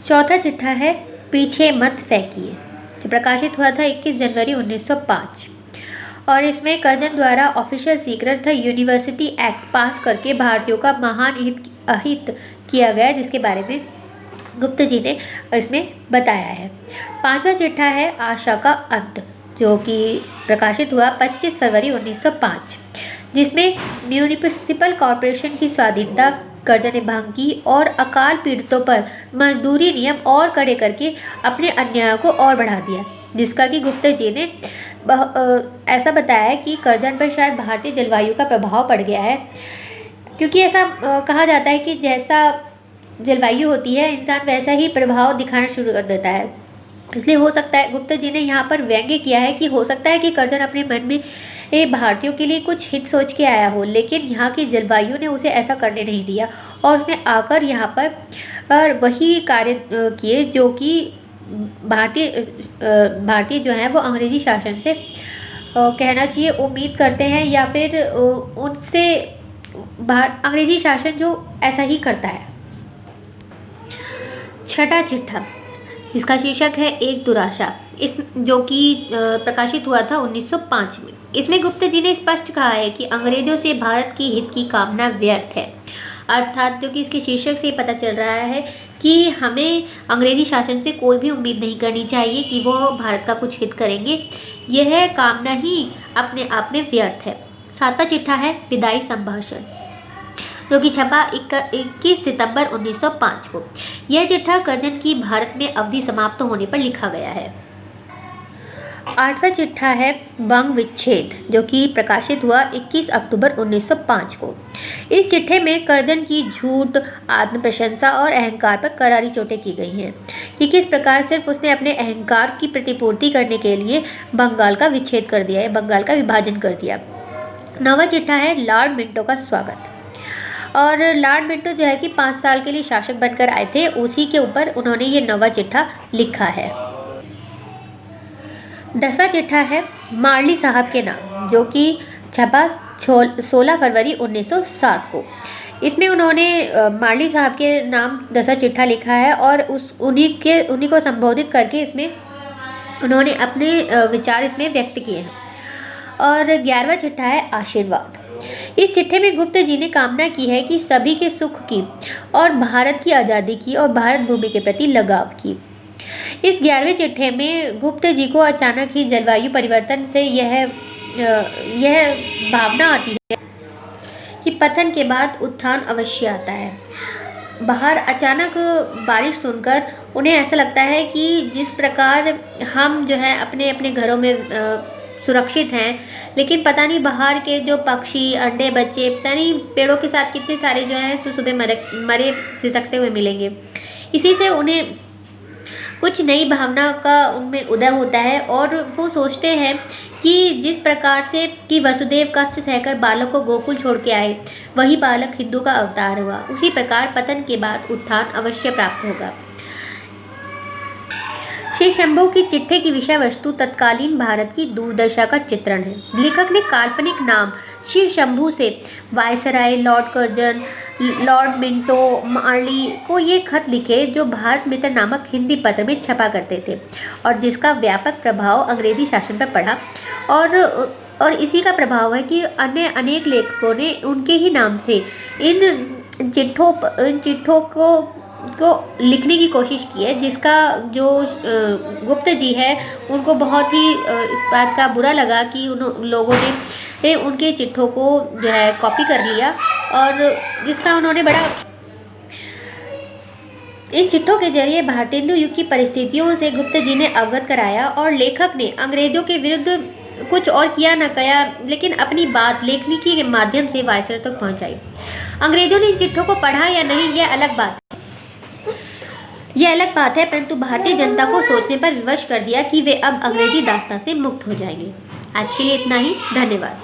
चौथा चिट्ठा है पीछे मत फेंकिए, जो प्रकाशित हुआ था 21 जनवरी 1905 और इसमें कर्जन द्वारा ऑफिशियल सीक्रेट था यूनिवर्सिटी एक्ट पास करके भारतीयों का महान अहित किया गया, जिसके बारे में गुप्त जी ने इसमें बताया है। पांचवा चिट्ठा है आशा का अंत, जो कि प्रकाशित हुआ 25 फरवरी 1905, जिसमें म्यूनिसिपल कॉरपोरेशन की स्वाधीनता कर्जन ने भंग की और अकाल पीड़ितों पर मजदूरी नियम और कड़े करके अपने अन्याय को और बढ़ा दिया, जिसका कि गुप्ता जी ने ऐसा बताया है कि कर्जन पर शायद भारतीय जलवायु का प्रभाव पड़ गया है, क्योंकि ऐसा कहा जाता है कि जैसा जलवायु होती है इंसान वैसा ही प्रभाव दिखाना शुरू कर देता है। इसलिए हो सकता है गुप्ता जी ने यहाँ पर व्यंग्य किया है कि हो सकता है कि कर्जन अपने मन में भारतीयों के लिए कुछ हित सोच के आया हो, लेकिन यहाँ की जलवायु ने उसे ऐसा करने नहीं दिया और उसने आकर यहाँ पर वही कार्य किए जो कि भारतीय जो है वो अंग्रेजी शासन से कहना चाहिए उम्मीद करते हैं, या फिर उनसे अंग्रेजी शासन जो ऐसा ही करता है। छठा चिट्ठा, इसका शीर्षक है एक दुराशा, इस जो कि प्रकाशित हुआ था 1905 में। इसमें गुप्ता जी ने स्पष्ट कहा है कि अंग्रेजों से भारत की हित की कामना व्यर्थ है, अर्थात जो कि इसके शीर्षक से पता चल रहा है कि हमें अंग्रेजी शासन से कोई भी उम्मीद नहीं करनी चाहिए कि वो भारत का कुछ हित करेंगे, यह कामना ही अपने आप में व्यर्थ है। सातवां चिट्ठा है विदाई संभाषण, जो कि छपा 21 सितंबर 1905 को। यह चिट्ठा कर्जन की भारत में अवधि समाप्त होने पर लिखा गया है। आठवां चिट्ठा है बंग विच्छेद, जो कि प्रकाशित हुआ 21 अक्टूबर 1905 को। इस चिट्ठे में कर्जन की झूठ, आत्म प्रशंसा और अहंकार पर करारी चोटें की गई हैं कि किस प्रकार सिर्फ उसने अपने अहंकार की प्रतिपूर्ति करने के लिए बंगाल का विच्छेद कर दिया है, बंगाल का विभाजन कर दिया। नौवां चिट्ठा है लॉर्ड मिंटो का स्वागत, और लॉर्ड मिंटो जो है कि 5 साल के लिए शासक बनकर आए थे, उसी के ऊपर उन्होंने ये नौवां चिट्ठा लिखा है। 10वां चिट्ठा है मार्ली साहब के नाम, जो कि छपा 16 फरवरी 1907 को। इसमें उन्होंने मार्ली साहब के नाम 10वां चिट्ठा लिखा है और उन्हीं को संबोधित करके इसमें उन्होंने अपने विचार इसमें व्यक्त किए हैं। और 11वां चिट्ठा है आशीर्वाद। इस चिट्ठे में गुप्ता जी ने कामना की है कि सभी के सुख की और भारत की आज़ादी की और भारत भूमि के प्रति लगाव की। इस 11वें चिट्ठे में गुप्ता जी को अचानक ही जलवायु परिवर्तन से यह भावना आती है कि पतन के बाद उत्थान अवश्य आता है। बाहर अचानक बारिश सुनकर उन्हें ऐसा लगता है कि जिस प्रकार हम जो है अपने अपने घरों में सुरक्षित हैं, लेकिन पता नहीं बाहर के जो पक्षी, अंडे, बच्चे, पता नहीं पेड़ों के साथ कितने सारे जो है सुबह मरे सिसकते हुए मिलेंगे। इसी से उन्हें कुछ नई भावना का उनमें उदय होता है और वो सोचते हैं कि जिस प्रकार से कि वसुदेव कष्ट सहकर बालक को गोकुल छोड़ के आए, वही बालक हिंदू का अवतार हुआ, उसी प्रकार पतन के बाद उत्थान अवश्य प्राप्त होगा। श्री शंभू की चिट्ठे की विषय वस्तु तत्कालीन भारत की दुर्दशा का चित्रण है। लेखक ने काल्पनिक नाम श्री शंभू से viceroy, Lord Curzon, Lord Minto, Marley को ये खत लिखे जो भारत मित्र नामक हिंदी पत्र में छपा करते थे और जिसका व्यापक प्रभाव अंग्रेजी शासन पर पड़ा। और इसी का प्रभाव है कि अन्य अनेक लेखकों ने उनके ही नाम से इन चिट्ठों को लिखने की कोशिश की है, जिसका जो गुप्ता जी है उनको बहुत ही इस बात का बुरा लगा कि उन लोगों ने उनके चिट्ठों को जो है कॉपी कर लिया, और जिसका उन्होंने बड़ा इन चिट्ठों के जरिए भारतेंदु युग की परिस्थितियों से गुप्ता जी ने अवगत कराया। और लेखक ने अंग्रेजों के विरुद्ध कुछ और किया न कया, लेकिन अपनी बात लेखनी के माध्यम से वायसराय तक पहुंचाई। अंग्रेजों ने इन चिट्ठों को पढ़ा या नहीं यह अलग बात है, परंतु भारतीय जनता को सोचने पर विवश कर दिया कि वे अब अंग्रेजी दास्तां से मुक्त हो जाएंगे। आज के लिए इतना ही, धन्यवाद।